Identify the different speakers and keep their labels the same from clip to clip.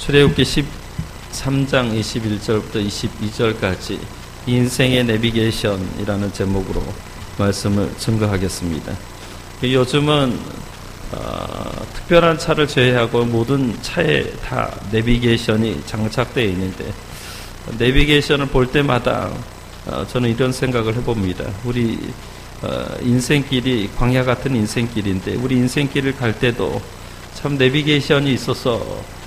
Speaker 1: 출애굽기 13장 21절부터 22절까지 인생의 내비게이션이라는 제목으로 말씀을 증거하겠습니다. 요즘은 특별한 차를 제외하고 모든 차에 다 내비게이션이 장착되어 있는데, 내비게이션을 볼 때마다 저는 이런 생각을 해봅니다. 우리 인생길이 광야 같은 인생길인데, 우리 인생길을 갈 때도 참 내비게이션이 있어서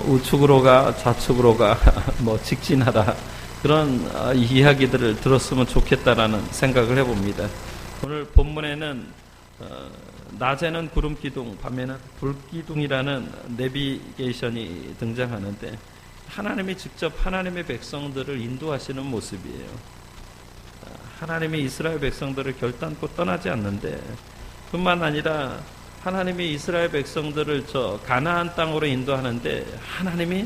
Speaker 1: 우측으로 가, 좌측으로 가, 뭐 직진하라, 그런 이야기들을 들었으면 좋겠다라는 생각을 해봅니다. 오늘 본문에는 낮에는 구름 기둥, 밤에는 불 기둥이라는 내비게이션이 등장하는데, 하나님이 직접 하나님의 백성들을 인도하시는 모습이에요. 하나님이 이스라엘 백성들을 결단코 떠나지 않는데, 뿐만 아니라 하나님이 이스라엘 백성들을 저 가나안 땅으로 인도하는데 하나님이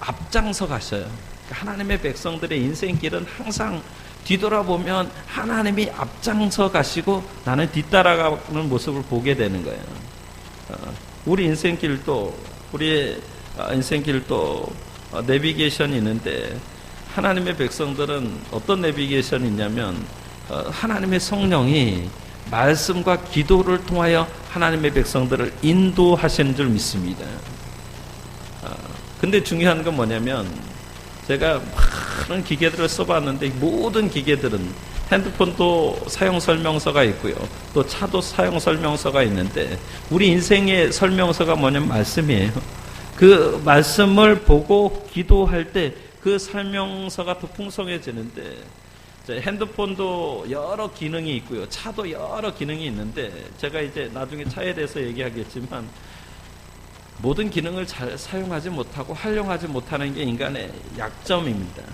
Speaker 1: 앞장서 가셔요. 하나님의 백성들의 인생길은 항상 뒤돌아보면 하나님이 앞장서 가시고 나는 뒤따라가는 모습을 보게 되는 거예요. 우리의 인생길도 내비게이션이 있는데, 하나님의 백성들은 어떤 내비게이션이 있냐면 하나님의 성령이 말씀과 기도를 통하여 하나님의 백성들을 인도하시는 줄 믿습니다. 근데 중요한 건 뭐냐면, 제가 많은 기계들을 써봤는데 모든 기계들은 핸드폰도 사용 설명서가 있고요, 또 차도 사용 설명서가 있는데, 우리 인생의 설명서가 뭐냐면 말씀이에요. 그 말씀을 보고 기도할 때 그 설명서가 더 풍성해지는데, 핸드폰도 여러 기능이 있고요, 차도 여러 기능이 있는데, 제가 이제 나중에 차에 대해서 얘기하겠지만 모든 기능을 잘 사용하지 못하고 활용하지 못하는 게 인간의 약점입니다.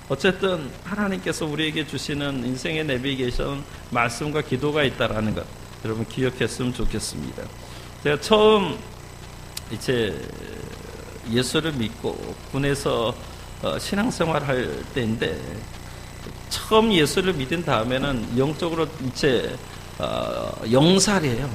Speaker 1: 어쨌든 하나님께서 우리에게 주시는 인생의 내비게이션, 말씀과 기도가 있다라는 것 여러분 기억했으면 좋겠습니다. 제가 처음 이제 예수를 믿고 군에서 신앙생활 할 때인데, 처음 예수를 믿은 다음에는 영적으로 이제 영살이에요.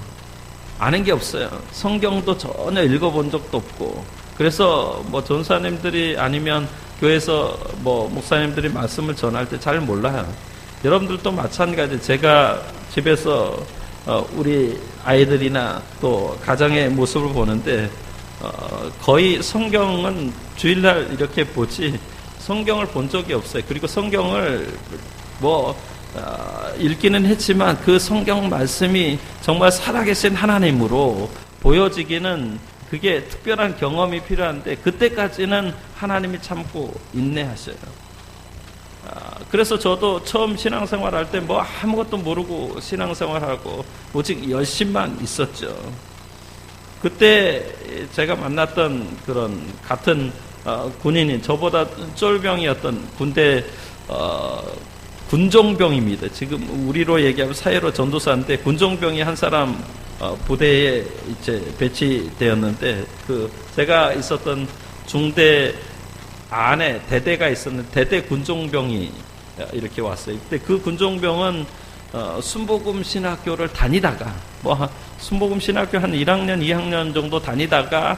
Speaker 1: 아는 게 없어요. 성경도 전혀 읽어본 적도 없고, 그래서 뭐 전사님들이 아니면 교회에서 뭐 목사님들이 말씀을 전할 때 잘 몰라요. 여러분들도 마찬가지. 제가 집에서 우리 아이들이나 또 가정의 모습을 보는데 거의 성경은 주일날 이렇게 보지 성경을 본 적이 없어요. 그리고 성경을 읽기는 했지만 그 성경 말씀이 정말 살아계신 하나님으로 보여지기는 그게 특별한 경험이 필요한데, 그때까지는 하나님이 참고 인내하셔요. 그래서 저도 처음 신앙생활 할 때 뭐 아무것도 모르고 신앙생활하고 오직 열심만 있었죠. 그때 제가 만났던 그런 같은 군인이, 저보다 쫄병이었던 군대 군종병입니다. 지금 우리로 얘기하면 사회로 전도사인데, 군종병이 한 사람 부대에 이제 배치되었는데, 제가 있었던 중대 안에 대대가 있었는데, 대대 군종병이 이렇게 왔어요. 그때 그 군종병은 순복음 신학교를 다니다가, 순복음 신학교 한 1학년, 2학년 정도 다니다가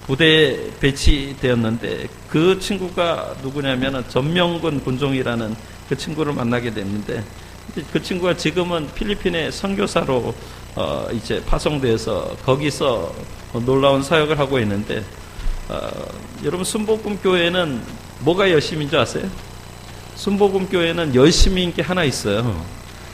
Speaker 1: 부대에 배치되었는데, 그 친구가 누구냐면 전명근 군종이라는 그 친구를 만나게 됐는데, 그 친구가 지금은 필리핀의 선교사로 이제 파송돼서 거기서 놀라운 사역을 하고 있는데, 여러분 순복음 교회는 뭐가 열심인 줄 아세요? 순복음 교회는 열심인 게 하나 있어요.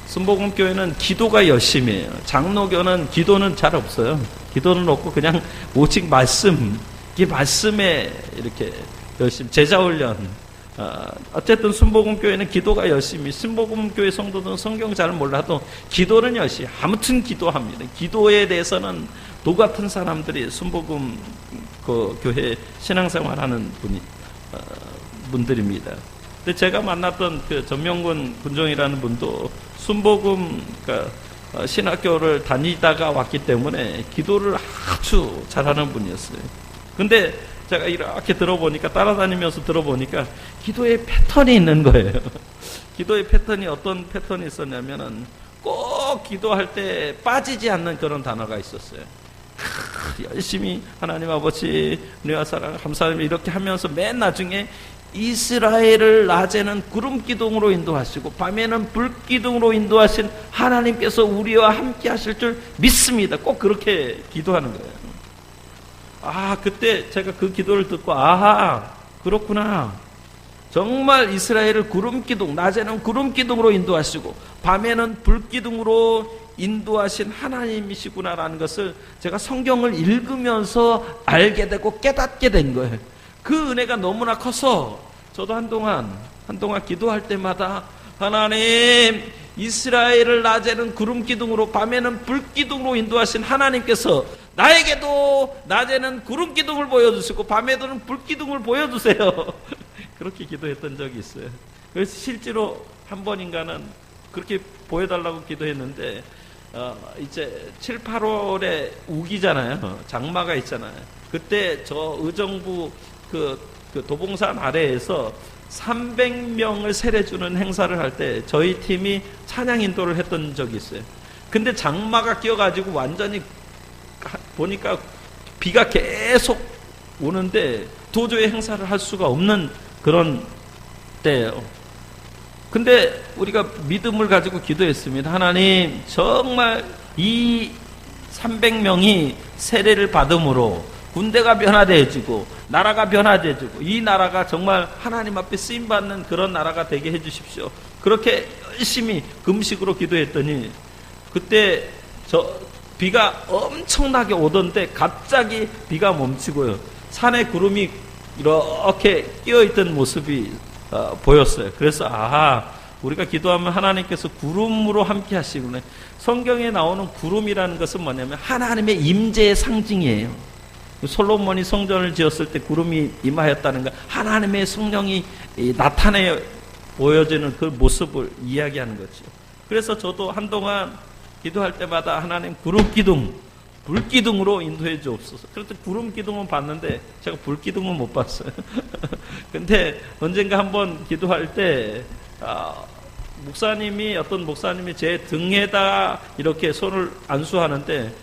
Speaker 1: 순복음 교회는 기도가 열심이에요. 장로교는 기도는 잘 없어요. 기도는 없고 그냥 오직 말씀, 이 말씀에 이렇게 열심, 제자훈련. 어쨌든 순복음 교회는 기도가 열심히, 순복음 교회 성도들은 성경 잘 몰라도 기도는 열심히, 아무튼 기도합니다. 기도에 대해서는 도 같은 사람들이 순복음 그 교회 신앙생활하는 분들입니다. 근데 제가 만났던 그 전명근 군종이라는 분도 순복음 신학교를 다니다가 왔기 때문에 기도를 아주 잘하는 분이었어요. 근데 제가 이렇게 따라다니면서 들어보니까 기도의 패턴이 있는 거예요. 기도의 패턴이 어떤 패턴이 있었냐면은 꼭 기도할 때 빠지지 않는 그런 단어가 있었어요. 열심히 하나님 아버지 은혜와 사랑 감사합니다 이렇게 하면서 맨 나중에 이스라엘을 낮에는 구름 기둥으로 인도하시고 밤에는 불 기둥으로 인도하신 하나님께서 우리와 함께 하실 줄 믿습니다. 꼭 그렇게 기도하는 거예요. 그때 제가 그 기도를 듣고 그렇구나. 정말 이스라엘을 구름 기둥, 낮에는 구름 기둥으로 인도하시고 밤에는 불 기둥으로 인도하신 하나님이시구나라는 것을 제가 성경을 읽으면서 알게 되고 깨닫게 된 거예요. 그 은혜가 너무나 커서 저도 한동안 기도할 때마다 하나님, 이스라엘을 낮에는 구름 기둥으로 밤에는 불 기둥으로 인도하신 하나님께서 나에게도 낮에는 구름 기둥을 보여주시고 밤에는 불 기둥을 보여주세요. 그렇게 기도했던 적이 있어요. 그래서 실제로 한 번인가는 그렇게 보여달라고 기도했는데 이제 7, 8월에 우기잖아요. 장마가 있잖아요. 그때 저 의정부 그 도봉산 아래에서 300명을 세례주는 행사를 할 때 저희 팀이 찬양 인도를 했던 적이 있어요. 근데 장마가 끼어가지고 완전히 보니까 비가 계속 오는데 도저히 행사를 할 수가 없는 그런 때예요. 근데 우리가 믿음을 가지고 기도했습니다. 하나님, 정말 이 300명이 세례를 받음으로 군대가 변화되어지고 나라가 변화되어지고 이 나라가 정말 하나님 앞에 쓰임받는 그런 나라가 되게 해주십시오. 그렇게 열심히 금식으로 기도했더니 그때 비가 엄청나게 오던데 갑자기 비가 멈추고요. 산에 구름이 이렇게 끼어있던 모습이 보였어요. 그래서 우리가 기도하면 하나님께서 구름으로 함께 하시구나. 성경에 나오는 구름이라는 것은 뭐냐면 하나님의 임재의 상징이에요. 솔로몬이 성전을 지었을 때 구름이 임하였다는 거, 하나님의 성령이 나타내 보여지는 그 모습을 이야기하는 거죠. 그래서 저도 한동안 기도할 때마다 하나님 구름 기둥, 불 기둥으로 인도해 주옵소서. 그래서 구름 기둥은 봤는데 제가 불 기둥은 못 봤어요. 근데 언젠가 한번 기도할 때 어떤 목사님이 제 등에다 이렇게 손을 안수하는데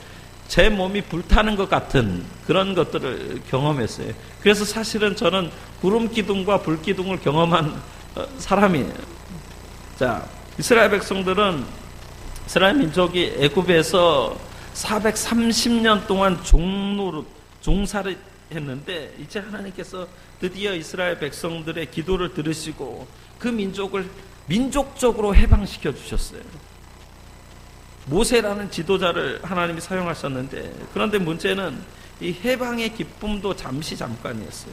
Speaker 1: 제 몸이 불타는 것 같은 그런 것들을 경험했어요. 그래서 사실은 저는 구름 기둥과 불 기둥을 경험한 사람이에요. 자, 이스라엘 백성들은, 이스라엘 민족이 애굽에서 430년 동안 종사를 했는데 이제 하나님께서 드디어 이스라엘 백성들의 기도를 들으시고 그 민족을 민족적으로 해방시켜 주셨어요. 모세라는 지도자를 하나님이 사용하셨는데, 그런데 문제는 이 해방의 기쁨도 잠깐이었어요.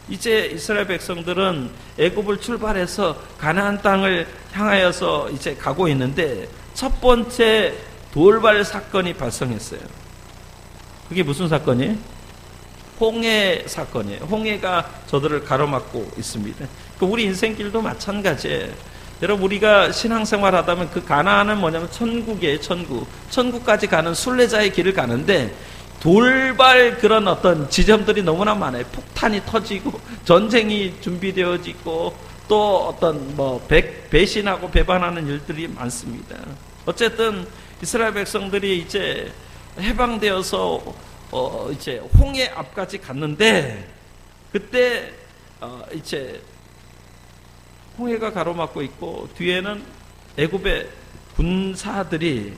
Speaker 1: 이제 이스라엘 백성들은 애굽을 출발해서 가나안 땅을 향하여서 이제 가고 있는데 첫 번째 돌발 사건이 발생했어요. 그게 무슨 사건이에요? 홍해 사건이에요. 홍해가 저들을 가로막고 있습니다. 우리 인생길도 마찬가지예요. 여러분, 우리가 신앙생활 하다면 그 가나안은 뭐냐면 천국이에요. 천국까지 가는 순례자의 길을 가는데 돌발 그런 어떤 지점들이 너무나 많아요. 폭탄이 터지고 전쟁이 준비되어지고 또 어떤 배신하고 배반하는 일들이 많습니다. 어쨌든 이스라엘 백성들이 이제 해방되어서 이제 홍해 앞까지 갔는데 그때 이제 홍해가 가로막고 있고 뒤에는 애굽의 군사들이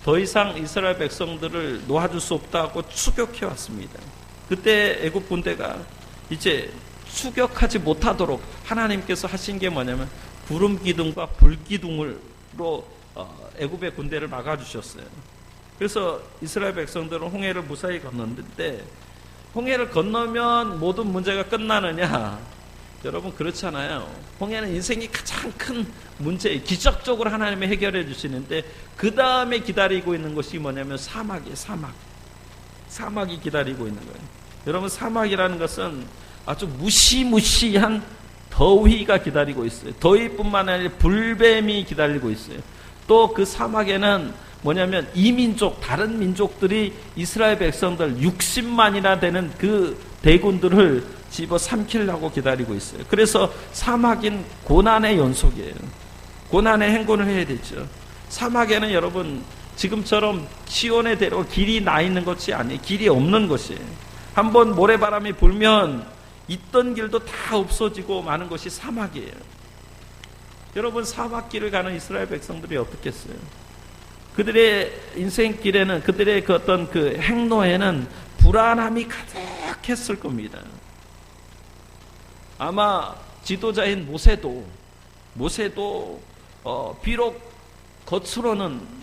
Speaker 1: 더 이상 이스라엘 백성들을 놓아줄 수 없다고 추격해 왔습니다. 그때 애굽 군대가 이제 추격하지 못하도록 하나님께서 하신 게 뭐냐면 구름 기둥과 불 기둥으로 애굽의 군대를 막아주셨어요. 그래서 이스라엘 백성들은 홍해를 무사히 건넜는데 홍해를 건너면 모든 문제가 끝나느냐? 여러분, 그렇잖아요. 홍해는 인생이 가장 큰 문제, 기적적으로 하나님이 해결해 주시는데 그 다음에 기다리고 있는 것이 뭐냐면 사막이에요. 사막이 기다리고 있는 거예요. 여러분, 사막이라는 것은 아주 무시무시한 더위가 기다리고 있어요. 더위뿐만 아니라 불뱀이 기다리고 있어요. 또 그 사막에는 뭐냐면 이민족, 다른 민족들이 이스라엘 백성들 60만이나 되는 그 대군들을 집어 삼키려고 기다리고 있어요. 그래서 사막인 고난의 연속이에요. 고난의 행군을 해야 되죠. 사막에는 여러분 지금처럼 시온의 대로 길이 나 있는 것이 아니에요. 길이 없는 것이에요. 한번 모래바람이 불면 있던 길도 다 없어지고 많은 것이 사막이에요. 여러분, 사막길을 가는 이스라엘 백성들이 어떻겠어요? 그들의 인생길에는, 그들의 그 어떤 그 행로에는 불안함이 가득했을 겁니다. 아마 지도자인 모세도 비록 겉으로는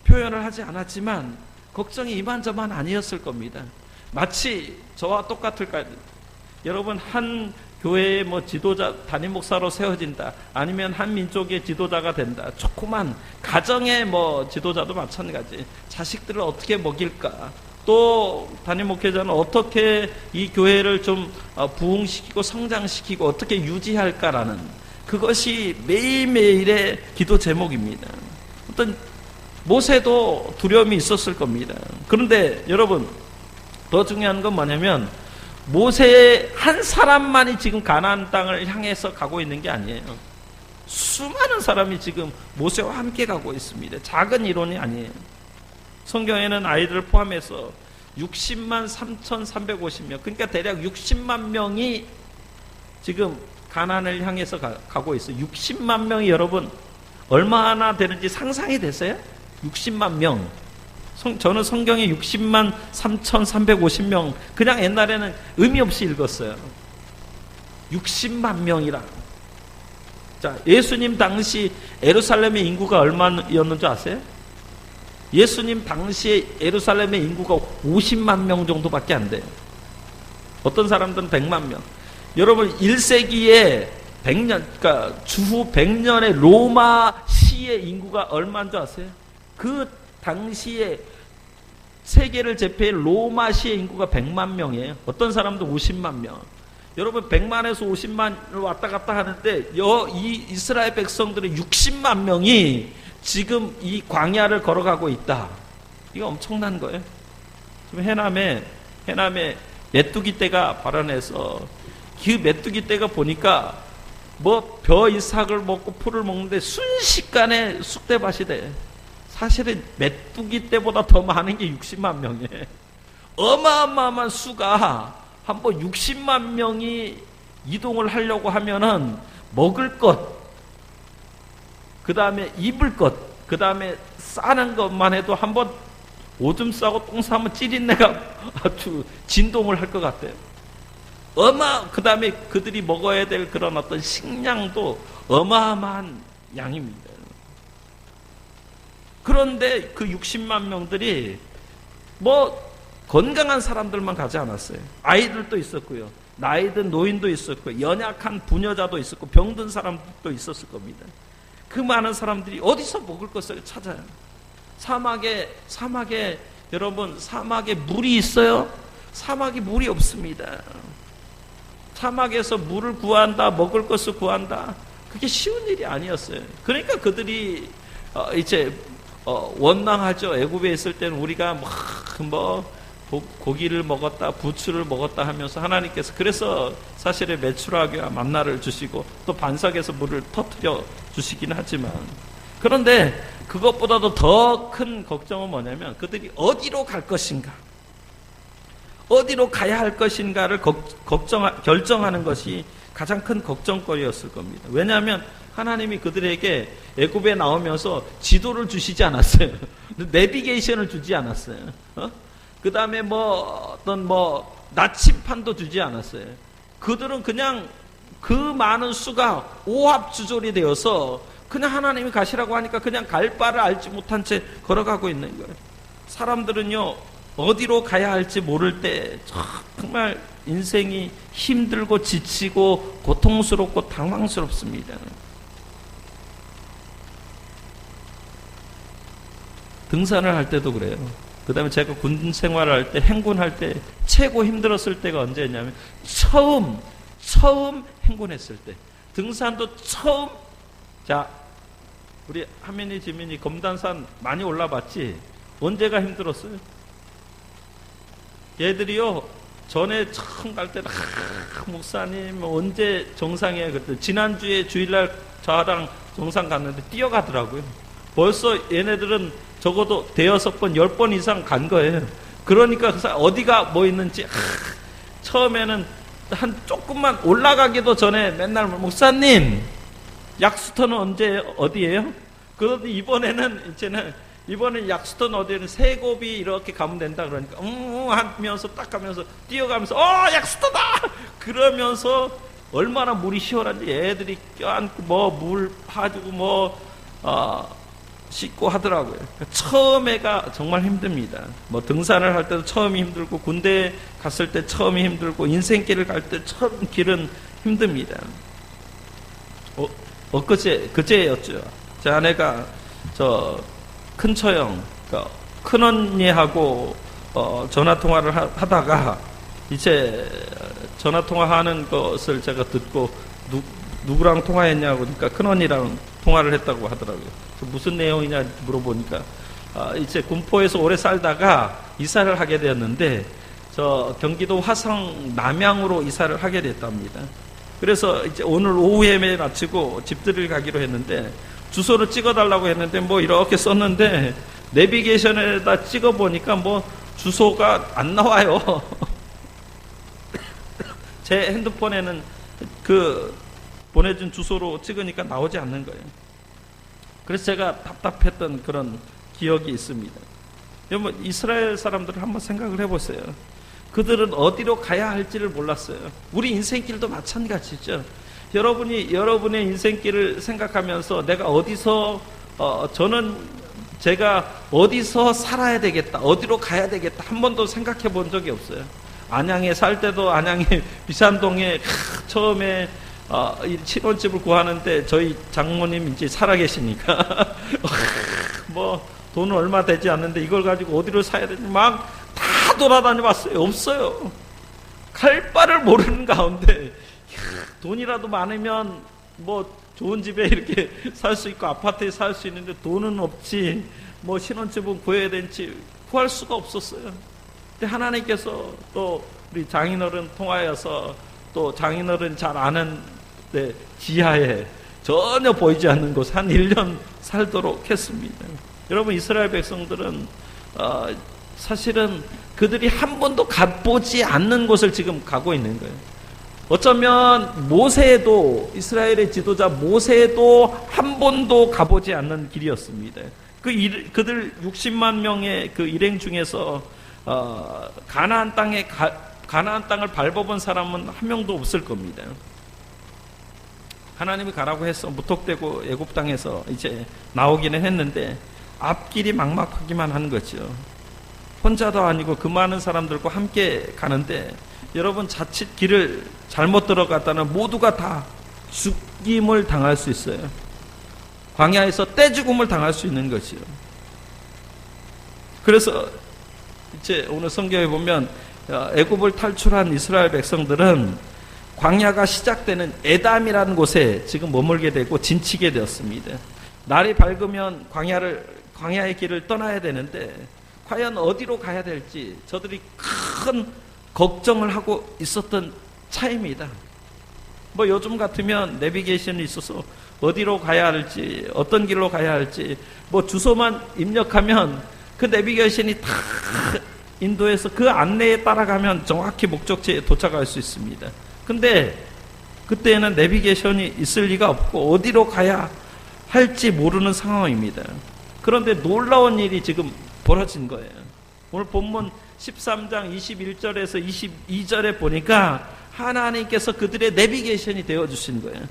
Speaker 1: 표현을 하지 않았지만 걱정이 이만저만 아니었을 겁니다. 마치 저와 똑같을까요? 여러분, 한 교회의 지도자, 담임 목사로 세워진다, 아니면 한 민족의 지도자가 된다, 조그만 가정의 지도자도 마찬가지. 자식들을 어떻게 먹일까, 또 담임 목회자는 어떻게 이 교회를 좀 부흥시키고 성장시키고 어떻게 유지할까라는, 그것이 매일매일의 기도 제목입니다. 어떤 모세도 두려움이 있었을 겁니다. 그런데 여러분, 더 중요한 건 뭐냐면 모세 한 사람만이 지금 가나안 땅을 향해서 가고 있는 게 아니에요. 수많은 사람이 지금 모세와 함께 가고 있습니다. 작은 이론이 아니에요. 성경에는 아이들을 포함해서 60만 3,350명, 그러니까 대략 60만 명이 지금 가나안을 향해서 가고 있어요. 60만 명이 여러분 얼마나 되는지 상상이 되세요? 60만 명. 저는 성경에 60만 3,350명, 그냥 옛날에는 의미 없이 읽었어요. 60만 명이라. 자, 예수님 당시 예루살렘의 인구가 얼마였는 줄 아세요? 예수님 당시에 예루살렘의 인구가 50만 명 정도밖에 안 돼요. 어떤 사람들은 100만 명. 여러분, 1세기에 100년, 그러니까 주후 100년의 로마 시의 인구가 얼마인 줄 아세요? 그 당시에 세계를 제패한 로마시의 인구가 100만 명이에요. 어떤 사람도 50만 명. 여러분, 100만에서 50만을 왔다 갔다 하는데 이 이스라엘 백성들의 60만 명이 지금 이 광야를 걸어가고 있다. 이거 엄청난 거예요. 지금 해남에 메뚜기 떼가 발원해서 그 메뚜기 떼가 보니까 벼 이삭을 먹고 풀을 먹는데 순식간에 쑥대밭이 돼. 사실은 메뚜기 떼보다 더 많은 게 60만 명이에요. 어마어마한 수가 한번 60만 명이 이동을 하려고 하면은 먹을 것, 그 다음에 입을 것, 그 다음에 싸는 것만 해도 한번 오줌 싸고 똥 싸면 찌린내가 아주 진동을 할 것 같아요. 그 다음에 그들이 먹어야 될 그런 어떤 식량도 어마어마한 양입니다. 그런데 그 60만 명들이 건강한 사람들만 가지 않았어요. 아이들도 있었고요, 나이든 노인도 있었고요, 연약한 부녀자도 있었고, 병든 사람도 있었을 겁니다. 그 많은 사람들이 어디서 먹을 것을 찾아요? 사막에 여러분, 사막에 물이 있어요? 사막에 물이 없습니다. 사막에서 물을 구한다, 먹을 것을 구한다, 그게 쉬운 일이 아니었어요. 그러니까 그들이 이제 원망하죠. 애굽에 있을 때는 우리가 고기를 먹었다, 부추를 먹었다 하면서 하나님께서 그래서 사실은 메추라기와 만나를 주시고 또 반석에서 물을 터뜨려 주시긴 하지만, 그런데 그것보다도 더 큰 걱정은 뭐냐면 그들이 어디로 갈 것인가, 어디로 가야 할 것인가를 결정하는 것이 가장 큰 걱정거리였을 겁니다. 왜냐하면 하나님이 그들에게 애굽에 나오면서 지도를 주시지 않았어요. 내비게이션을 주지 않았어요. 그 다음에 어떤 나침판도 주지 않았어요. 그들은 그냥 그 많은 수가 오합주졸이 되어서 그냥 하나님이 가시라고 하니까 그냥 갈 바를 알지 못한 채 걸어가고 있는 거예요. 사람들은요, 어디로 가야 할지 모를 때 정말 인생이 힘들고 지치고 고통스럽고 당황스럽습니다. 등산을 할 때도 그래요. 그 다음에 제가 군 생활을 할 때, 행군할 때 최고 힘들었을 때가 언제였냐면 처음 행군했을 때. 등산도 처음. 자, 우리 하민이 지민이 검단산 많이 올라봤지? 언제가 힘들었어요? 얘들이요, 전에 처음 갈 때는 목사님 언제 정상이에요? 그때 지난주에 주일날 저랑 정상 갔는데 뛰어가더라고요. 벌써 얘네들은 적어도 대여섯 번, 10번 이상 간 거예요. 그러니까 어디가 뭐 있는지 처음에는 한 조금만 올라가기도 전에 맨날 목사님 약수터는 언제 어디예요? 그런데 이번에는 약수터는 어디에는 세곱이 이렇게 가면 된다 그러니까 하면서 딱 가면서 뛰어가면서 약수터다 그러면서 얼마나 물이 시원한지 애들이 껴안고 뭐 물 파주고 씻고 하더라고요. 처음에가 정말 힘듭니다. 뭐 등산을 할 때도 처음이 힘들고 군대 갔을 때 처음이 힘들고 인생길을 갈 때 처음 길은 힘듭니다. 그제였죠. 제 아내가 큰 처형, 큰 언니하고 전화 통화를 하다가 이제 전화 통화하는 것을 제가 듣고 누구랑 통화했냐고 그러니까 큰 언니랑 통화를 했다고 하더라고요. 무슨 내용이냐 물어보니까 이제 군포에서 오래 살다가 이사를 하게 되었는데 경기도 화성 남양으로 이사를 하게 됐답니다. 그래서 이제 오늘 오후에 마치고 집들이를 가기로 했는데 주소를 찍어달라고 했는데 뭐 이렇게 썼는데 내비게이션에다 찍어보니까 뭐 주소가 안 나와요. 제 핸드폰에는 보내준 주소로 찍으니까 나오지 않는 거예요. 그래서 제가 답답했던 그런 기억이 있습니다. 여러분, 이스라엘 사람들을 한번 생각을 해보세요. 그들은 어디로 가야 할지를 몰랐어요. 우리 인생길도 마찬가지죠. 여러분의 인생길을 생각하면서 내가 제가 어디서 살아야 되겠다, 어디로 가야 되겠다 한 번도 생각해 본 적이 없어요. 안양에 살 때도 안양의 비산동에 처음에 신혼집을 구하는데 저희 장모님 이제 살아계시니까 뭐 돈은 얼마 되지 않는데 이걸 가지고 어디로 사야 되지 막 다 돌아다녀 봤어요. 없어요. 갈 바를 모르는 가운데 돈이라도 많으면 뭐 좋은 집에 이렇게 살 수 있고 아파트에 살 수 있는데 돈은 없지 뭐 신혼집은 구해야 되는지 구할 수가 없었어요. 근데 하나님께서 또 우리 장인어른 통하여서 또 장인어른 잘 아는 지하에 전혀 보이지 않는 곳 한 1년 살도록 했습니다. 여러분, 이스라엘 백성들은 사실은 그들이 한 번도 가보지 않는 곳을 지금 가고 있는 거예요. 어쩌면 모세도, 이스라엘의 지도자 모세도 한 번도 가보지 않는 길이었습니다. 그들 60만 명의 그 일행 중에서 가나안 땅을 밟아본 사람은 한 명도 없을 겁니다. 하나님이 가라고 해서 무턱대고 애굽 땅에서 이제 나오기는 했는데 앞길이 막막하기만 한 거죠. 혼자도 아니고 그 많은 사람들과 함께 가는데 여러분, 자칫 길을 잘못 들어갔다는 모두가 다 죽임을 당할 수 있어요. 광야에서 떼죽음을 당할 수 있는 것이요. 그래서 이제 오늘 성경에 보면 애굽을 탈출한 이스라엘 백성들은 광야가 시작되는 에담이라는 곳에 지금 머물게 되고 진치게 되었습니다. 날이 밝으면 광야의 길을 떠나야 되는데 과연 어디로 가야 될지 저들이 큰 걱정을 하고 있었던 차입니다. 뭐 요즘 같으면 내비게이션이 있어서 어디로 가야 할지, 어떤 길로 가야 할지 뭐 주소만 입력하면 그 내비게이션이 다 인도해서 그 안내에 따라가면 정확히 목적지에 도착할 수 있습니다. 근데 그때는 내비게이션이 있을 리가 없고 어디로 가야 할지 모르는 상황입니다. 그런데 놀라운 일이 지금 벌어진 거예요. 오늘 본문 13장 21절에서 22절에 보니까 하나님께서 그들의 내비게이션이 되어주신 거예요.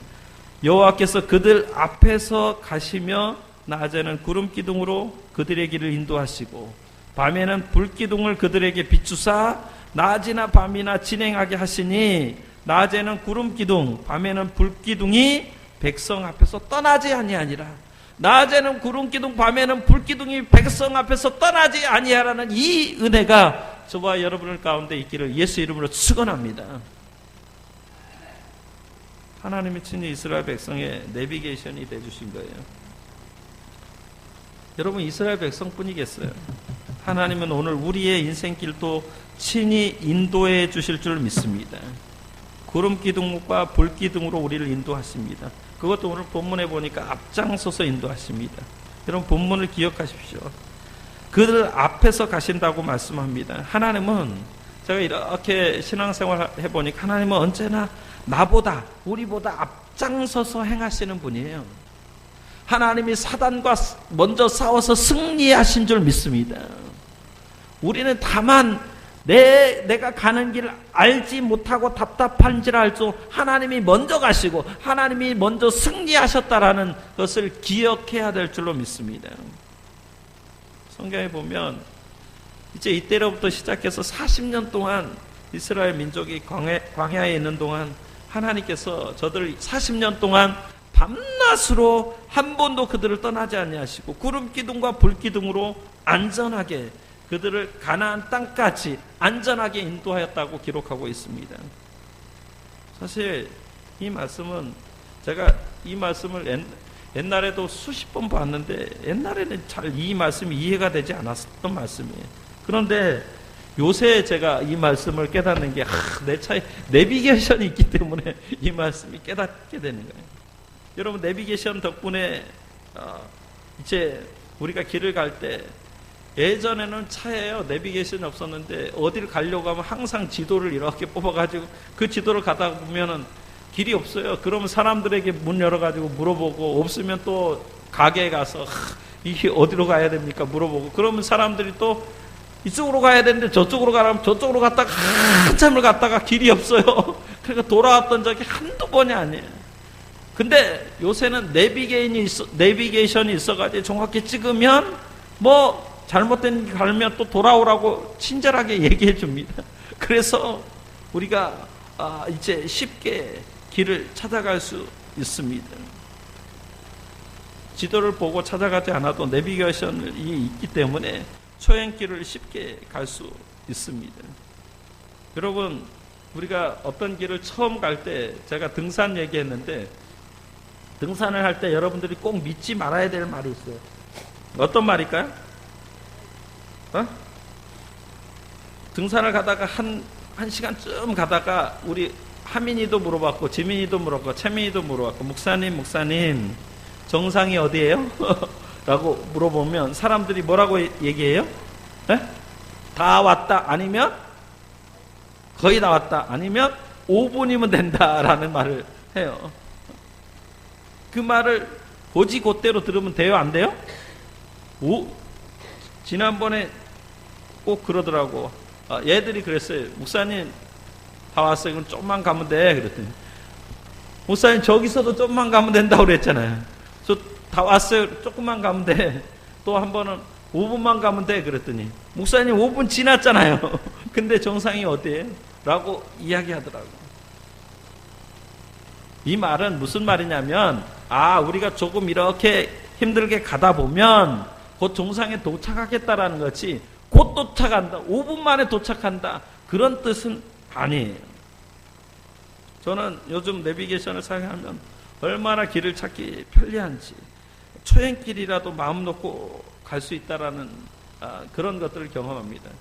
Speaker 1: 여호와께서 그들 앞에서 가시며 낮에는 구름기둥으로 그들의 길을 인도하시고 밤에는 불기둥을 그들에게 비추사 낮이나 밤이나 진행하게 하시니 낮에는 구름기둥 밤에는 불기둥이 백성 앞에서 떠나지 아니하니라. 낮에는 구름기둥 밤에는 불기둥이 백성 앞에서 떠나지 아니하라는 이 은혜가 저와 여러분들 가운데 있기를 예수 이름으로 축원합니다. 하나님이 친히 이스라엘 백성의 내비게이션이 되어주신 거예요. 여러분, 이스라엘 백성뿐이겠어요? 하나님은 오늘 우리의 인생길도 친히 인도해 주실 줄 믿습니다. 구름기둥과 불기둥으로 우리를 인도하십니다. 그것도 오늘 본문에 보니까 앞장서서 인도하십니다. 여러분, 본문을 기억하십시오. 그들 앞에서 가신다고 말씀합니다. 하나님은 제가 이렇게 신앙생활 해보니까 하나님은 언제나 나보다 우리보다 앞장서서 행하시는 분이에요. 하나님이 사단과 먼저 싸워서 승리하신 줄 믿습니다. 우리는 다만 내가 가는 길 알지 못하고 답답한지를 알죠. 하나님이 먼저 가시고 하나님이 먼저 승리하셨다라는 것을 기억해야 될 줄로 믿습니다. 성경에 보면 이제 이때로부터 시작해서 40년 동안 이스라엘 민족이 광야에 있는 동안 하나님께서 저들 40년 동안 밤낮으로 한 번도 그들을 떠나지 아니하시고 구름 기둥과 불 기둥으로 안전하게 그들을 가나안 땅까지 안전하게 인도하였다고 기록하고 있습니다. 사실 이 말씀은 제가 이 말씀을 옛날에도 수십 번 봤는데 옛날에는 잘 이 말씀이 이해가 되지 않았던 말씀이에요. 그런데 요새 제가 이 말씀을 깨닫는 게 내 차에 내비게이션이 있기 때문에 이 말씀이 깨닫게 되는 거예요. 여러분 내비게이션 덕분에 이제 우리가 길을 갈 때 예전에는 차에요 내비게이션이 없었는데 어디를 가려고 하면 항상 지도를 이렇게 뽑아가지고 그 지도를 가다 보면은 길이 없어요. 그러면 사람들에게 문 열어가지고 물어보고 없으면 또 가게에 가서 이게 어디로 가야 됩니까 물어보고 그러면 사람들이 또 이쪽으로 가야 되는데 저쪽으로 가라면 저쪽으로 갔다가 한참을 갔다가 길이 없어요. 그러니까 돌아왔던 적이 한두 번이 아니에요. 근데 요새는 내비게이션이 있어가지고 정확히 찍으면 뭐 잘못된 길 가면 또 돌아오라고 친절하게 얘기해 줍니다. 그래서 우리가 이제 쉽게 길을 찾아갈 수 있습니다. 지도를 보고 찾아가지 않아도 내비게이션이 있기 때문에 초행길을 쉽게 갈 수 있습니다. 여러분 우리가 어떤 길을 처음 갈 때 제가 등산 얘기했는데 등산을 할 때 여러분들이 꼭 믿지 말아야 될 말이 있어요. 어떤 말일까요? 등산을 가다가 한 시간쯤 가다가 우리 하민이도 물어봤고 지민이도 물어봤고 채민이도 물어봤고 목사님 정상이 어디예요? 라고 물어보면 사람들이 뭐라고 얘기해요? 네? 다 왔다 아니면 거의 다 왔다 아니면 5분이면 된다라는 말을 해요. 그 말을 곧이곧대로 들으면 돼요? 안 돼요? 지난번에 꼭 그러더라고. 얘들이 그랬어요. 목사님 다 왔어요. 그럼 조금만 가면 돼. 그랬더니 목사님 저기서도 조금만 가면 된다고 그랬잖아요. 저 다 왔어요. 조금만 가면 돼. 또 한 번은 5분만 가면 돼. 그랬더니 목사님 5분 지났잖아요. 근데 정상이 어디예요? 라고 이야기하더라고. 이 말은 무슨 말이냐면 우리가 조금 이렇게 힘들게 가다 보면 곧 정상에 도착하겠다라는 것이 곧 도착한다. 5분 만에 도착한다. 그런 뜻은 아니에요. 저는 요즘 내비게이션을 사용하면 얼마나 길을 찾기 편리한지 초행길이라도 마음 놓고 갈 수 있다라는 그런 것들을 경험합니다.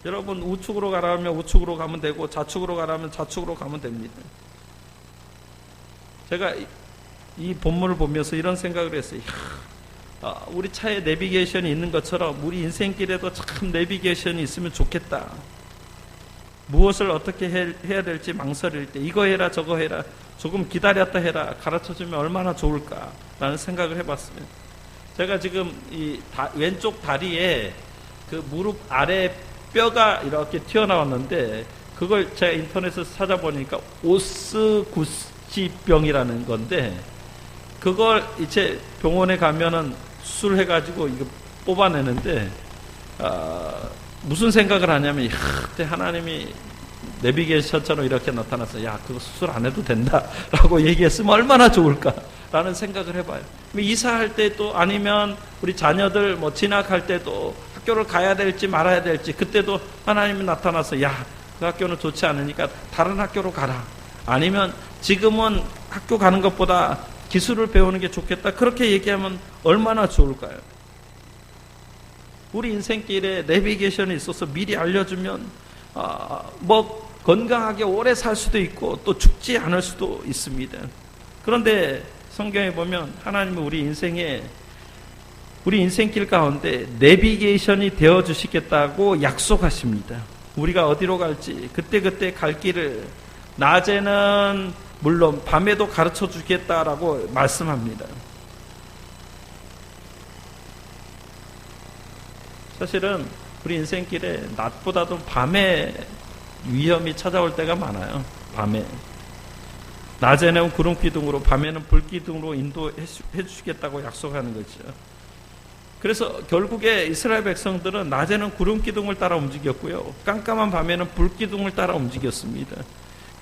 Speaker 1: 여러분 우측으로 가라면 우측으로 가면 되고 좌측으로 가라면 좌측으로 가면 됩니다. 제가 이 본문을 보면서 이런 생각을 했어요. 우리 차에 내비게이션이 있는 것처럼 우리 인생길에도 참 내비게이션이 있으면 좋겠다. 무엇을 어떻게 해야 될지 망설일 때 이거 해라 저거 해라 조금 기다렸다 해라 가르쳐주면 얼마나 좋을까라는 생각을 해봤습니다. 제가 지금 이 왼쪽 다리에 그 무릎 아래 뼈가 이렇게 튀어나왔는데 그걸 제가 인터넷에서 찾아보니까 오스구시병이라는 건데 그걸 이제 병원에 가면은 수술해가지고 이거 뽑아내는데 무슨 생각을 하냐면 그때 하나님이 내비게이션처럼 이렇게 나타나서 그거 수술 안 해도 된다라고 얘기했으면 얼마나 좋을까라는 생각을 해봐요. 이사할 때도 아니면 우리 자녀들 뭐 진학할 때도 학교를 가야 될지 말아야 될지 그때도 하나님이 나타나서 그 학교는 좋지 않으니까 다른 학교로 가라. 아니면 지금은 학교 가는 것보다 기술을 배우는 게 좋겠다. 그렇게 얘기하면 얼마나 좋을까요? 우리 인생길에 내비게이션이 있어서 미리 알려주면 뭐 건강하게 오래 살 수도 있고 또 죽지 않을 수도 있습니다. 그런데 성경에 보면 하나님은 우리 인생에 우리 인생길 가운데 내비게이션이 되어 주시겠다고 약속하십니다. 우리가 어디로 갈지 그때그때 갈 길을 낮에는 물론 밤에도 가르쳐 주겠다라고 말씀합니다. 사실은 우리 인생길에 낮보다도 밤에 위험이 찾아올 때가 많아요. 밤에. 낮에는 구름기둥으로 밤에는 불기둥으로 인도해 주시겠다고 약속하는 거죠. 그래서 결국에 이스라엘 백성들은 낮에는 구름기둥을 따라 움직였고요. 깜깜한 밤에는 불기둥을 따라 움직였습니다.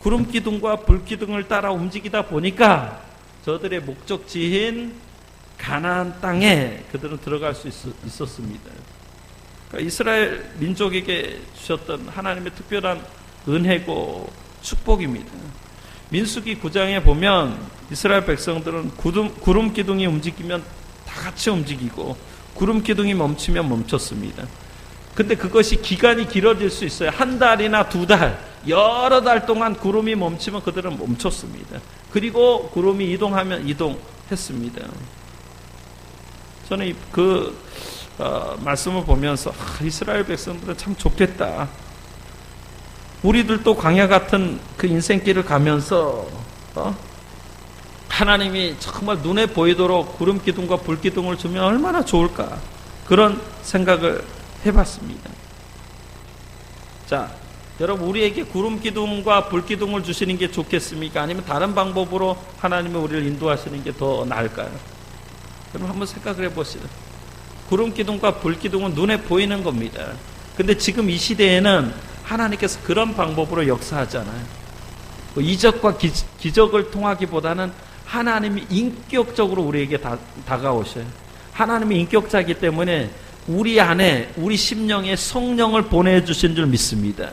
Speaker 1: 구름기둥과 불기둥을 따라 움직이다 보니까 저들의 목적지인 가나안 땅에 그들은 들어갈 수 있었습니다. 그러니까 이스라엘 민족에게 주셨던 하나님의 특별한 은혜고 축복입니다. 민수기 9장에 보면 이스라엘 백성들은 구름 기둥이 움직이면 다 같이 움직이고 구름 기둥이 멈추면 멈췄습니다. 근데 그것이 기간이 길어질 수 있어요. 한 달이나 두 달, 여러 달 동안 구름이 멈추면 그들은 멈췄습니다. 그리고 구름이 이동하면 이동했습니다. 저는 그 말씀을 보면서 이스라엘 백성들은 참 좋겠다. 우리들도 광야 같은 그 인생길을 가면서 하나님이 정말 눈에 보이도록 구름 기둥과 불 기둥을 주면 얼마나 좋을까, 그런 생각을 해봤습니다. 자, 여러분, 우리에게 구름 기둥과 불 기둥을 주시는 게 좋겠습니까? 아니면 다른 방법으로 하나님이 우리를 인도하시는 게 더 나을까요? 여러분 한번 생각을 해보시죠. 구름 기둥과 불 기둥은 눈에 보이는 겁니다. 근데 지금 이 시대에는 하나님께서 그런 방법으로 역사하잖아요. 이적과 기적을 통하기보다는 하나님이 인격적으로 우리에게 다가오셔요. 하나님이 인격자이기 때문에 우리 안에, 우리 심령에 성령을 보내주신 줄 믿습니다.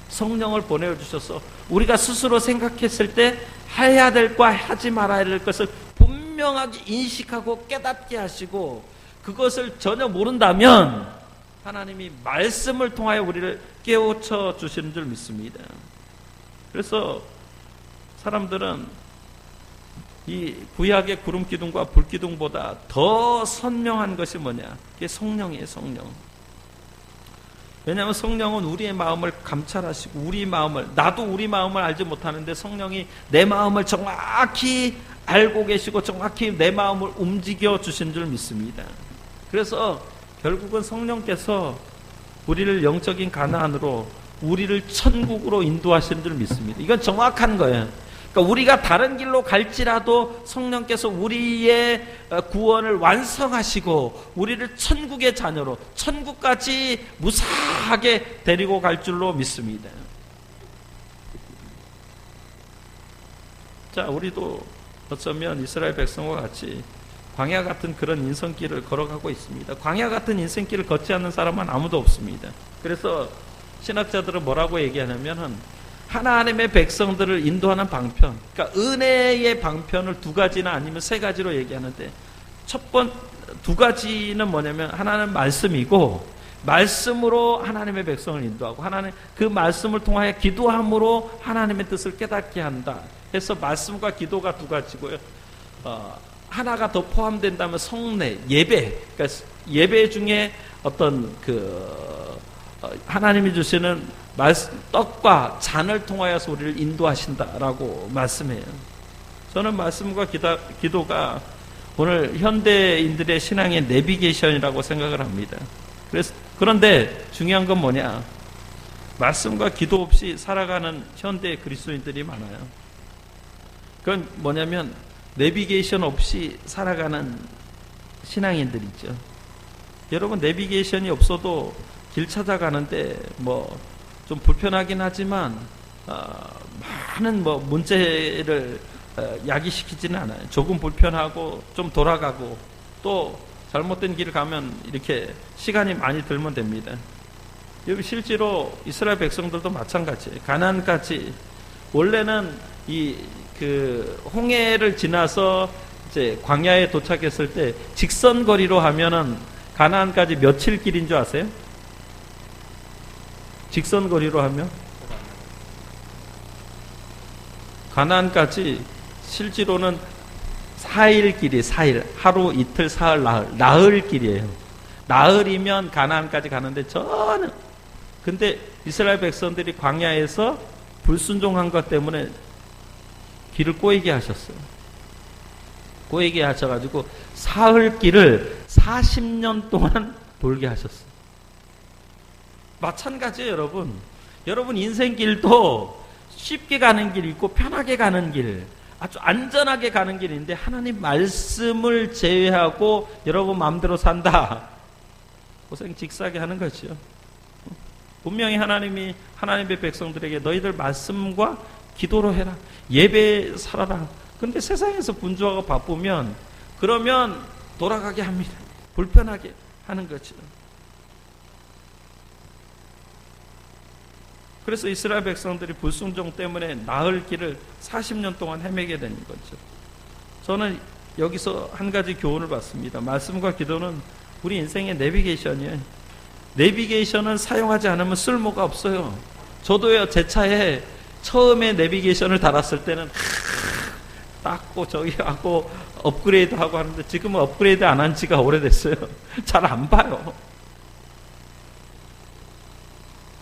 Speaker 1: 성령을 보내주셔서 우리가 스스로 생각했을 때 해야 될 과 하지 말아야 될 것을 분명하게 인식하고 깨닫게 하시고, 그것을 전혀 모른다면 하나님이 말씀을 통하여 우리를 깨우쳐 주시는 줄 믿습니다. 그래서 사람들은 이 구약의 구름기둥과 불기둥보다 더 선명한 것이 뭐냐? 그게 성령이에요, 성령. 왜냐하면 성령은 우리의 마음을 감찰하시고 우리 마음을, 나도 우리 마음을 알지 못하는데 성령이 내 마음을 정확히 알고 계시고 정확히 내 마음을 움직여 주신 줄 믿습니다. 그래서 결국은 성령께서 우리를 영적인 가나안으로, 우리를 천국으로 인도하시는 줄 믿습니다. 이건 정확한 거예요. 그러니까 우리가 다른 길로 갈지라도 성령께서 우리의 구원을 완성하시고 우리를 천국의 자녀로, 천국까지 무사하게 데리고 갈 줄로 믿습니다. 자, 우리도 어쩌면 이스라엘 백성과 같이 광야 같은 그런 인생길을 걸어가고 있습니다. 광야 같은 인생길을 걷지 않는 사람은 아무도 없습니다. 그래서 신학자들은 뭐라고 얘기하냐면 하나님의 백성들을 인도하는 방편, 그러니까 은혜의 방편을 두 가지나 아니면 세 가지로 얘기하는데, 두 가지는 뭐냐면 하나는 말씀이고, 말씀으로 하나님의 백성을 인도하고, 하나님 그 말씀을 통하여 기도함으로 하나님의 뜻을 깨닫게 한다 해서 말씀과 기도가 두 가지고요. 하나가 더 포함된다면 성례, 예배, 그러니까 예배 중에 어떤 하나님이 주시는 떡과 잔을 통하여서 우리를 인도하신다라고 말씀해요. 저는 말씀과 기도가 오늘 현대인들의 신앙의 내비게이션이라고 생각을 합니다. 그런데 중요한 건 뭐냐? 말씀과 기도 없이 살아가는 현대 그리스도인들이 많아요. 그건 뭐냐면 내비게이션 없이 살아가는 신앙인들 있죠. 여러분, 내비게이션이 없어도 길 찾아가는데 좀 불편하긴 하지만 많은 문제를 야기시키지는 않아요. 조금 불편하고 좀 돌아가고 또 잘못된 길을 가면 이렇게 시간이 많이 들면 됩니다. 여기 실제로 이스라엘 백성들도 마찬가지예요. 가나안까지 원래는 홍해를 지나서 이제 광야에 도착했을 때 직선거리로 하면은 가나안까지 며칠 길인 줄 아세요? 직선거리로 하면 가나안까지 실제로는 4일 길이 4일. 하루, 이틀, 사흘, 나흘. 나흘 길이에요. 나흘이면 가나안까지 가는데 저는 근데 이스라엘 백성들이 광야에서 불순종한 것 때문에 길을 꼬이게 하셨어요. 꼬이게 하셔가지고 사흘 길을 40년 동안 돌게 하셨어요. 마찬가지예요, 여러분. 여러분 인생 길도 쉽게 가는 길 있고 편하게 가는 길, 아주 안전하게 가는 길인데 하나님 말씀을 제외하고 여러분 마음대로 산다. 고생 직사하게 하는 거죠. 분명히 하나님이 하나님의 백성들에게 너희들 말씀과 기도로 해라. 예배 살아라. 근데 세상에서 분주하고 바쁘면 그러면 돌아가게 합니다. 불편하게 하는 거죠. 그래서 이스라엘 백성들이 불순종 때문에 나흘 길을 40년 동안 헤매게 되는 거죠. 저는 여기서 한 가지 교훈을 받습니다. 말씀과 기도는 우리 인생의 내비게이션이에요. 내비게이션을 사용하지 않으면 쓸모가 없어요. 저도요, 제 차에 처음에 내비게이션을 달았을 때는 닦고 저기 하고 업그레이드 하고 하는데 지금은 업그레이드 안 한 지가 오래됐어요. 잘 안 봐요.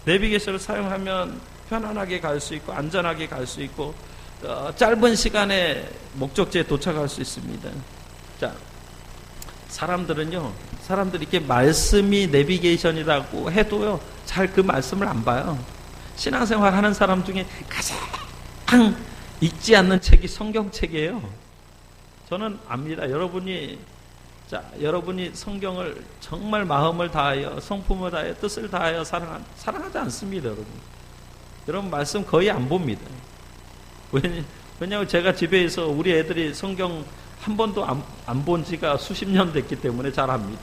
Speaker 1: 내비게이션을 사용하면 편안하게 갈 수 있고 안전하게 갈 수 있고 짧은 시간에 목적지에 도착할 수 있습니다. 자, 사람들이 이렇게 말씀이 내비게이션이라고 해도요, 잘 그 말씀을 안 봐요. 신앙생활 하는 사람 중에 가장 읽지 않는 책이 성경책이에요. 저는 압니다. 여러분이 성경을 정말 마음을 다하여, 성품을 다하여, 뜻을 다하여 사랑하지 않습니다, 여러분. 여러분 말씀 거의 안 봅니다. 왜냐하면 제가 집에서 우리 애들이 성경 한 번도 안 본 지가 수십 년 됐기 때문에 잘 압니다.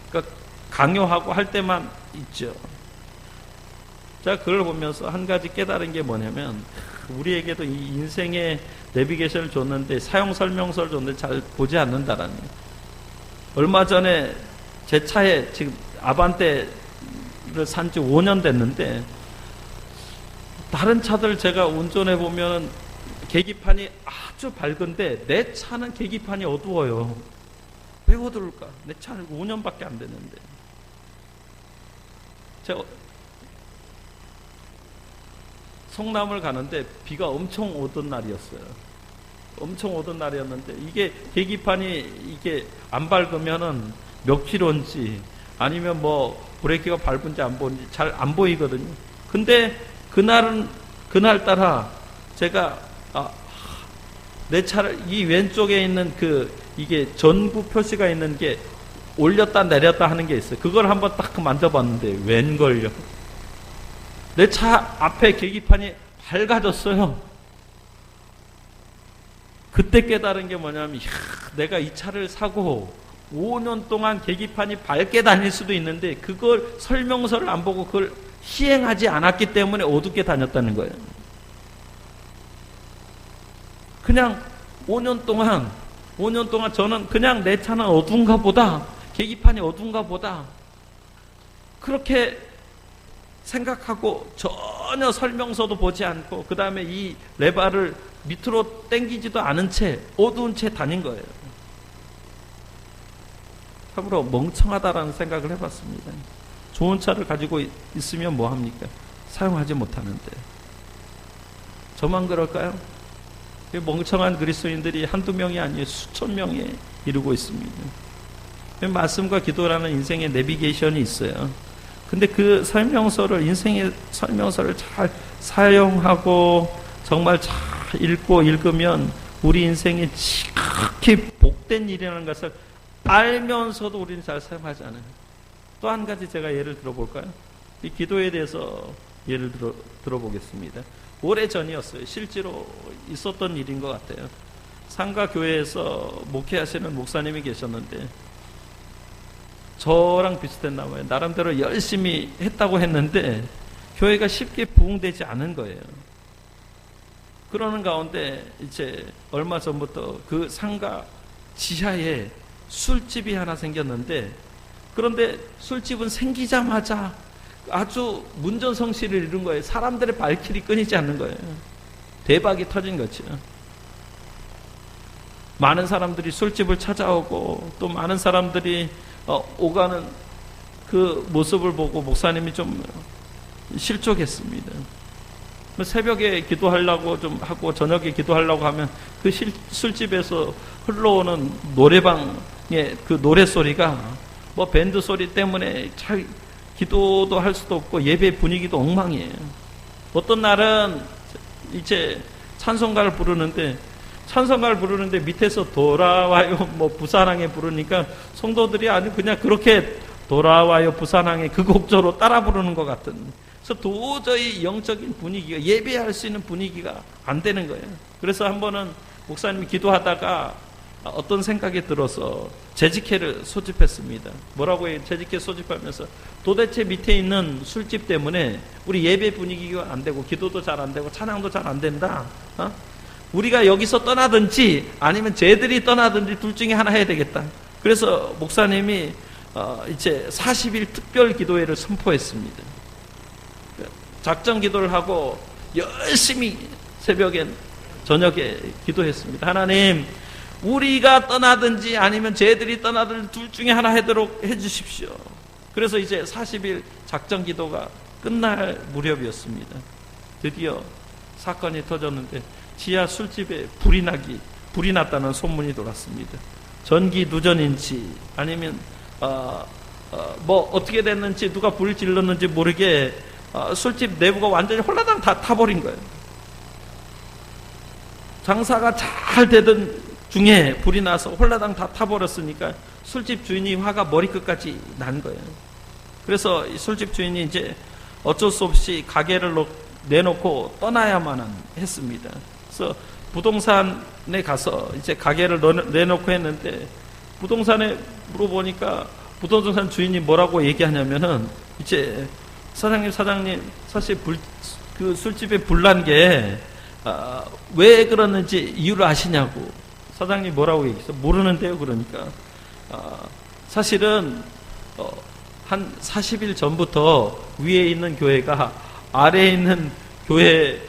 Speaker 1: 그러니까 강요하고 할 때만 있죠. 제가 그걸 보면서 한 가지 깨달은 게 뭐냐면, 우리에게도 이 인생의 내비게이션을 줬는데 사용 설명서를 줬는데 잘 보지 않는다라는 거예요. 얼마 전에 제 차에 지금 아반떼를 산 지 5년 됐는데 다른 차들 제가 운전해 보면 계기판이 아주 밝은데 내 차는 계기판이 어두워요. 왜 어두울까? 내 차는 5년밖에 안 됐는데. 제가 성남을 가는데 비가 엄청 오던 날이었어요. 엄청 오던 날이었는데 이게 계기판이 이게 안 밝으면은 몇 킬로인지 아니면 뭐 브레이크가 밟은지 안 보는지 잘 안 보이거든요. 근데 그날따라 제가 내 차를 이 왼쪽에 있는 이게 전구 표시가 있는 게 올렸다 내렸다 하는 게 있어요. 그걸 한번 딱 만져봤는데 웬걸요? 내 차 앞에 계기판이 밝아졌어요. 그때 깨달은 게 뭐냐면, 내가 이 차를 사고 5년 동안 계기판이 밝게 다닐 수도 있는데 그걸 설명서를 안 보고 그걸 시행하지 않았기 때문에 어둡게 다녔다는 거예요. 그냥 5년 동안 저는 그냥 내 차는 어두운가 보다, 계기판이 어두운가 보다 그렇게 생각하고 전혀 설명서도 보지 않고 그 다음에 이 레바를 밑으로 당기지도 않은 채 어두운 채 다닌 거예요. 참으로 멍청하다라는 생각을 해봤습니다. 좋은 차를 가지고 있으면 뭐합니까? 사용하지 못하는데. 저만 그럴까요? 멍청한 그리스도인들이 한두 명이 아니에요. 수천 명에 이르고 있습니다. 말씀과 기도라는 인생의 내비게이션이 있어요. 근데 그 인생의 설명서를 잘 사용하고 정말 잘 읽으면 우리 인생이 지극히 복된 일이라는 것을 알면서도 우리는 잘 사용하지 않아요. 또 한 가지 제가 예를 들어볼까요? 이 기도에 대해서 예를 들어보겠습니다. 오래전이었어요. 실제로 있었던 일인 것 같아요. 상가 교회에서 목회하시는 목사님이 계셨는데 저랑 비슷했나 봐요. 나름대로 열심히 했다고 했는데 교회가 쉽게 부흥되지 않은 거예요. 그러는 가운데 이제 얼마 전부터 그 상가 지하에 술집이 하나 생겼는데, 그런데 술집은 생기자마자 아주 문전성시를 이룬 거예요. 사람들의 발길이 끊이지 않는 거예요. 대박이 터진 거죠. 많은 사람들이 술집을 찾아오고 또 많은 사람들이 오가는 그 모습을 보고 목사님이 좀 실족했습니다. 새벽에 기도하려고 좀 하고 저녁에 기도하려고 하면 그 술집에서 흘러오는 노래방의 그 노래소리가 뭐 밴드 소리 때문에 잘 기도도 할 수도 없고 예배 분위기도 엉망이에요. 어떤 날은 이제 찬송가를 부르는데 밑에서 돌아와요 뭐 부산항에 부르니까 성도들이 아니 그냥 그렇게 돌아와요 부산항에 그 곡조로 따라 부르는 것 같은, 그래서 도저히 영적인 분위기가, 예배할 수 있는 분위기가 안 되는 거예요. 그래서 한 번은 목사님이 기도하다가 어떤 생각이 들어서 재직회를 소집했습니다. 뭐라고 해요? 재직회 소집하면서 도대체 밑에 있는 술집 때문에 우리 예배 분위기가 안 되고 기도도 잘 안 되고 찬양도 잘 안 된다. 우리가 여기서 떠나든지 아니면 쟤들이 떠나든지 둘 중에 하나 해야 되겠다. 그래서 목사님이 이제 40일 특별 기도회를 선포했습니다. 작정 기도를 하고 열심히 새벽에 저녁에 기도했습니다. 하나님, 우리가 떠나든지 아니면 쟤들이 떠나든지 둘 중에 하나 하도록 해주십시오. 그래서 이제 40일 작정 기도가 끝날 무렵이었습니다. 드디어 사건이 터졌는데 지하 술집에 불이 났다는 소문이 돌았습니다. 전기 누전인지 아니면 뭐 어떻게 됐는지 누가 불을 질렀는지 모르게 술집 내부가 완전히 홀라당 다 타버린 거예요. 장사가 잘 되던 중에 불이 나서 홀라당 다 타버렸으니까 술집 주인이 화가 머리끝까지 난 거예요. 그래서 이 술집 주인이 이제 어쩔 수 없이 가게를 내놓고 떠나야만 했습니다. 그래서 부동산에 가서 이제 가게를 내놓고 했는데 부동산에 물어보니까 부동산 주인이 뭐라고 얘기하냐면은 이제 사장님 사실 그 술집에 불난 게 왜 그러는지 이유를 아시냐고. 사장님 뭐라고 얘기했어요? 모르는데요. 그러니까 사실은 한 40일 전부터 위에 있는 교회가 아래에 있는 교회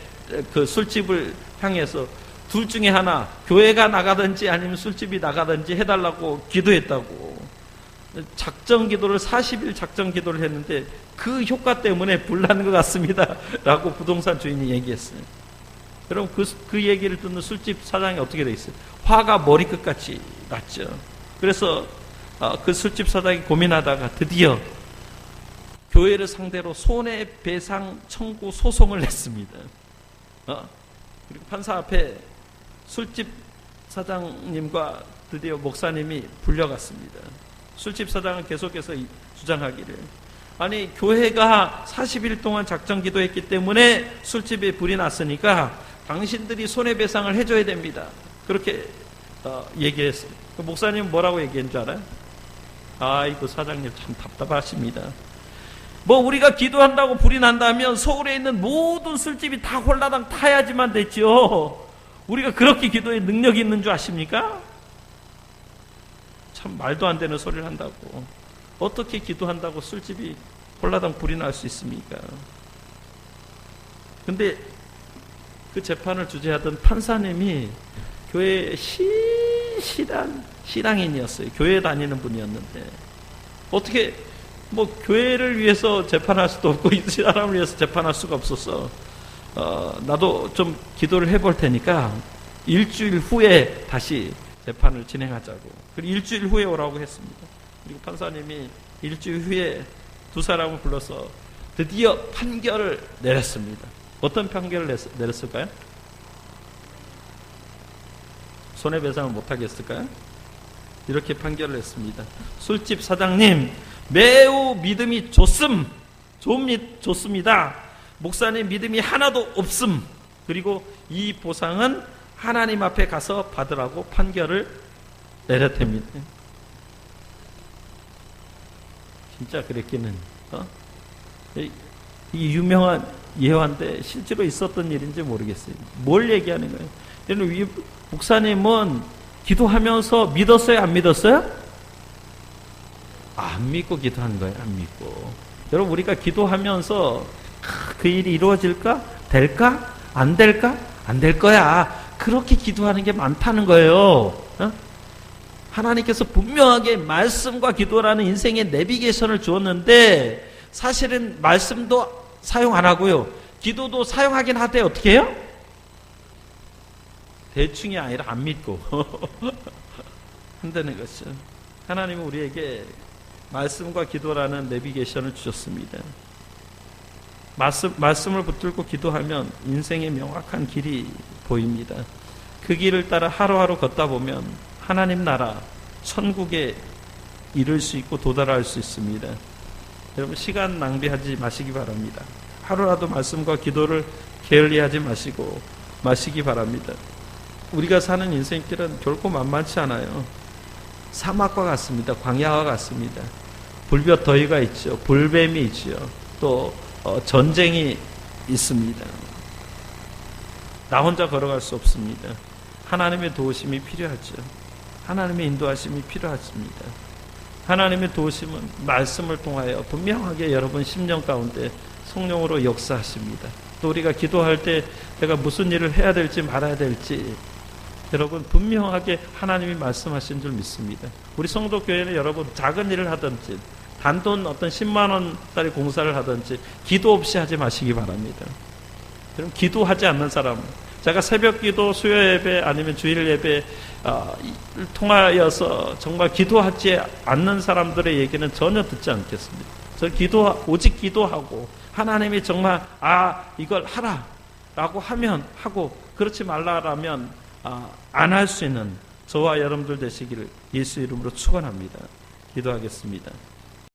Speaker 1: 그 술집을 향해서 둘 중에 하나, 교회가 나가든지 아니면 술집이 나가든지 해달라고 기도했다고. 작정 기도를 40일 작정 기도를 했는데 그 효과 때문에 불나는 것 같습니다 라고 부동산 주인이 얘기했어요. 여러분 그 얘기를 듣는 술집 사장이 어떻게 돼 있어요? 화가 머리끝까지 났죠. 그래서 그 술집 사장이 고민하다가 드디어 교회를 상대로 손해배상 청구 소송을 냈습니다. 그리고 판사 앞에 술집 사장님과 드디어 목사님이 불려갔습니다. 술집 사장은 계속해서 주장하기를, 아니 교회가 40일 동안 작정 기도했기 때문에 술집에 불이 났으니까 당신들이 손해배상을 해줘야 됩니다. 그렇게 얘기했어요. 목사님은 뭐라고 얘기한 줄 알아요? 아이고 사장님 참 답답하십니다. 뭐 우리가 기도한다고 불이 난다면 서울에 있는 모든 술집이 다 홀라당 타야지만 됐지요. 우리가 그렇게 기도에 능력이 있는 줄 아십니까? 참 말도 안 되는 소리를 한다고. 어떻게 기도한다고 술집이 홀라당 불이 날 수 있습니까? 근데 그 재판을 주재하던 판사님이 교회 신앙인이었어요. 교회 다니는 분이었는데 어떻게 뭐 교회를 위해서 재판할 수도 없고 이 사람을 위해서 재판할 수가 없어서 나도 좀 기도를 해볼 테니까 일주일 후에 다시 재판을 진행하자고. 그리고 일주일 후에 오라고 했습니다. 그리고 판사님이 일주일 후에 두 사람을 불러서 드디어 판결을 내렸습니다. 어떤 판결을 내렸을까요? 손해배상을 못하겠을까요? 이렇게 판결을 했습니다. 술집 사장님 매우 믿음이 좋습니다. 목사님 믿음이 하나도 없음. 그리고 이 보상은 하나님 앞에 가서 받으라고 판결을 내렸답니다. 진짜 그랬기는 이 유명한 예화인데 실제로 있었던 일인지 모르겠어요. 뭘 얘기하는 거예요? 여러분, 목사님은 기도하면서 믿었어요? 안 믿었어요? 안 믿고 기도한 거예요. 안 믿고. 여러분 우리가 기도하면서 그 일이 이루어질까? 될까? 안 될까? 안 될 거야. 그렇게 기도하는 게 많다는 거예요. 어? 하나님께서 분명하게 말씀과 기도라는 인생의 내비게이션을 주었는데 사실은 말씀도 사용 안 하고요. 기도도 사용하긴 하되 어떻게 해요? 대충이 아니라 안 믿고 한다는 것이죠. 하나님은 우리에게 말씀과 기도라는 내비게이션을 주셨습니다. 말씀을 붙들고 기도하면 인생의 명확한 길이 보입니다. 그 길을 따라 하루하루 걷다 보면 하나님 나라, 천국에 이를 수 있고 도달할 수 있습니다. 여러분 시간 낭비하지 마시기 바랍니다. 하루라도 말씀과 기도를 게을리하지 마시기 바랍니다. 우리가 사는 인생길은 결코 만만치 않아요. 사막과 같습니다. 광야와 같습니다. 불볕 더위가 있죠. 불뱀이 있죠. 또 전쟁이 있습니다. 나 혼자 걸어갈 수 없습니다. 하나님의 도우심이 필요하죠. 하나님의 인도하심이 필요하십니다. 하나님의 도우심은 말씀을 통하여 분명하게 여러분 심령 가운데 성령으로 역사하십니다. 또 우리가 기도할 때 내가 무슨 일을 해야 될지 말아야 될지 여러분 분명하게 하나님이 말씀하신 줄 믿습니다. 우리 성도교회는 여러분 작은 일을 하든지 단돈 어떤 10만 원짜리 공사를 하든지 기도 없이 하지 마시기 바랍니다. 여러분 기도하지 않는 사람, 제가 새벽 기도, 수요 예배 아니면 주일 예배 통하여서 정말 기도하지 않는 사람들의 얘기는 전혀 듣지 않겠습니다. 저 오직 기도하고 하나님이 정말 이걸 하라라고 하면 하고 그렇지 말라라면 안 할 수 있는 저와 여러분들 되시기를 예수 이름으로 축원합니다. 기도하겠습니다.